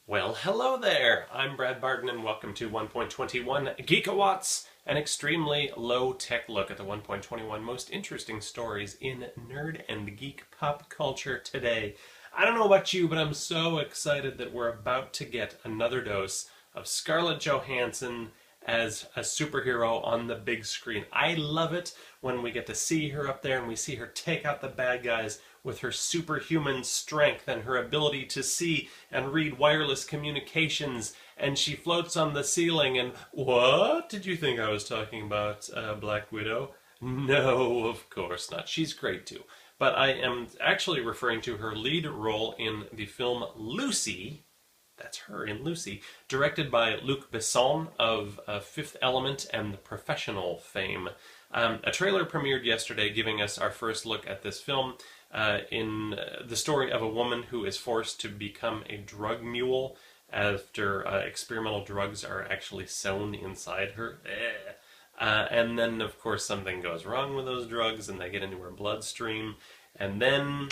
Well, hello there! I'm Brad Barton and welcome to 1.21 Geekawatts, an extremely low-tech look at the 1.21 most interesting stories in nerd and geek pop culture today. I don't know about you, but I'm so excited that we're about to get another dose of Scarlett Johansson as a superhero on the big screen. I love it when we get to see her up there and we see her take out the bad guys with her superhuman strength and her ability to see and read wireless communications, and she floats on the ceiling. And what did you think I was talking about, Black Widow? No, of course not. She's great too. But I am actually referring to her lead role in the film Lucy. That's her in Lucy, directed by Luc Besson of Fifth Element and The Professional fame. A trailer premiered yesterday giving us our first look at this film in the story of a woman who is forced to become a drug mule after experimental drugs are actually sewn inside her. And then, of course, something goes wrong with those drugs and they get into her bloodstream. And then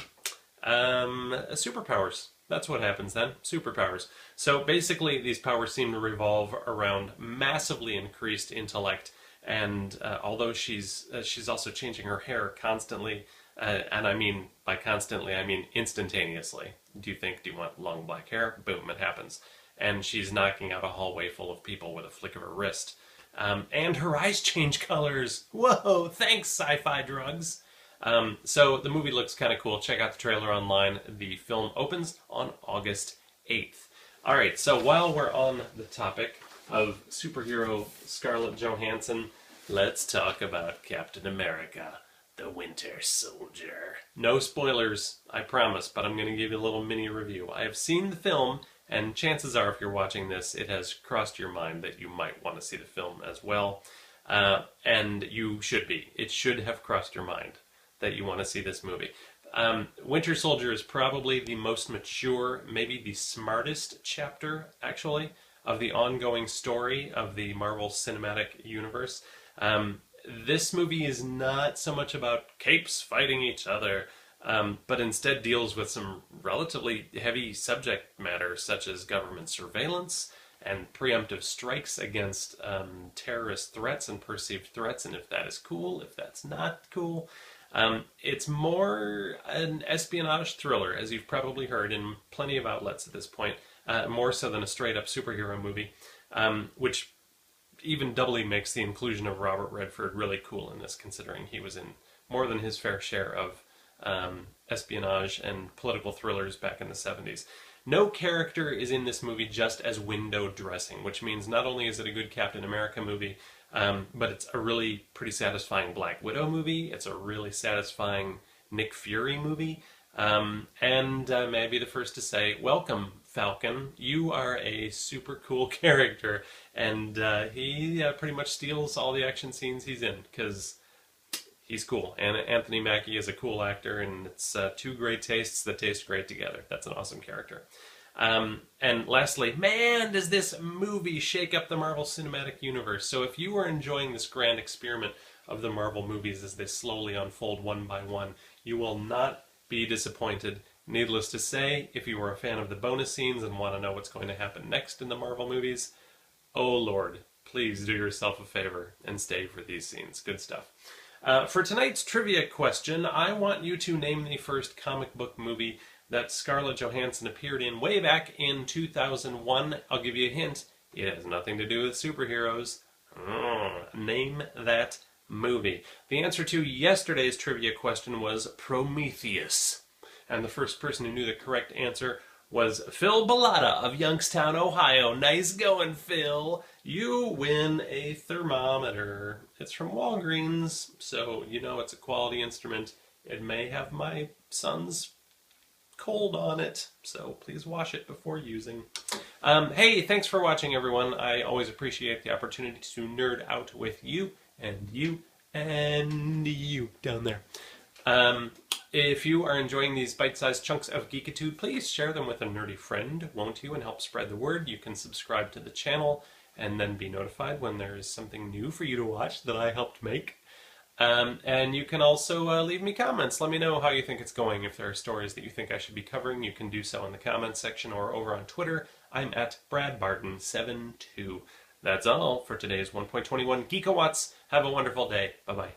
superpowers. That's what happens then. Superpowers. So basically, these powers seem to revolve around massively increased intellect, and although she's also changing her hair constantly, and I mean by constantly, I mean instantaneously. Do you want long black hair? Boom, it happens. And she's knocking out a hallway full of people with a flick of her wrist. And her eyes change colors. Whoa! Thanks, sci-fi drugs. So the movie looks kind of cool. Check out the trailer online. The film opens on August 8th. Alright, so while we're on the topic of superhero Scarlett Johansson, let's talk about Captain America, the Winter Soldier. No spoilers, I promise, but I'm going to give you a little mini review. I have seen the film, and chances are if you're watching this, it has crossed your mind that you might want to see the film as well. And you should be. It should have crossed your mind that you want to see this movie. Winter Soldier is probably the most mature, maybe the smartest chapter, actually, of the ongoing story of the Marvel Cinematic Universe. This movie is not so much about capes fighting each other, but instead deals with some relatively heavy subject matter, such as government surveillance and preemptive strikes against terrorist threats and perceived threats, and if that is cool, if that's not cool. It's more an espionage thriller, as you've probably heard in plenty of outlets at this point, more so than a straight-up superhero movie, which even doubly makes the inclusion of Robert Redford really cool in this, considering he was in more than his fair share of espionage and political thrillers back in the 70s. No character is in this movie just as window dressing, which means not only is it a good Captain America movie, but it's a really pretty satisfying Black Widow movie. It's a really satisfying Nick Fury movie. And may I be the first to say, welcome, Falcon. You are a super cool character. And he pretty much steals all the action scenes he's in, because he's cool. And Anthony Mackie is a cool actor, and it's two great tastes that taste great together. That's an awesome character. And lastly, man, does this movie shake up the Marvel Cinematic Universe. So if you are enjoying this grand experiment of the Marvel movies as they slowly unfold one by one, you will not be disappointed. Needless to say, if you are a fan of the bonus scenes and want to know what's going to happen next in the Marvel movies, oh Lord, please do yourself a favor and stay for these scenes. Good stuff. For tonight's trivia question, I want you to name the first comic book movie that Scarlett Johansson appeared in way back in 2001. I'll give you a hint. It has nothing to do with superheroes. Name that movie. The answer to yesterday's trivia question was Prometheus. And the first person who knew the correct answer was Phil Bellotta of Youngstown, Ohio. Nice going, Phil. You win a thermometer. It's from Walgreens, so you know it's a quality instrument. It may have my son's cold on it, so please wash it before using. Hey, thanks for watching, everyone. I always appreciate the opportunity to nerd out with you and you and you down there. If you are enjoying these bite-sized chunks of geekitude, please share them with a nerdy friend, won't you, and help spread the word. You can subscribe to the channel and then be notified when there is something new for you to watch that I helped make. And you can also leave me comments. Let me know how you think it's going. If there are stories that you think I should be covering, you can do so in the comments section or over on Twitter. I'm at BradBarton72. That's all for today's 1.21 Geekawatts. Have a wonderful day. Bye-bye.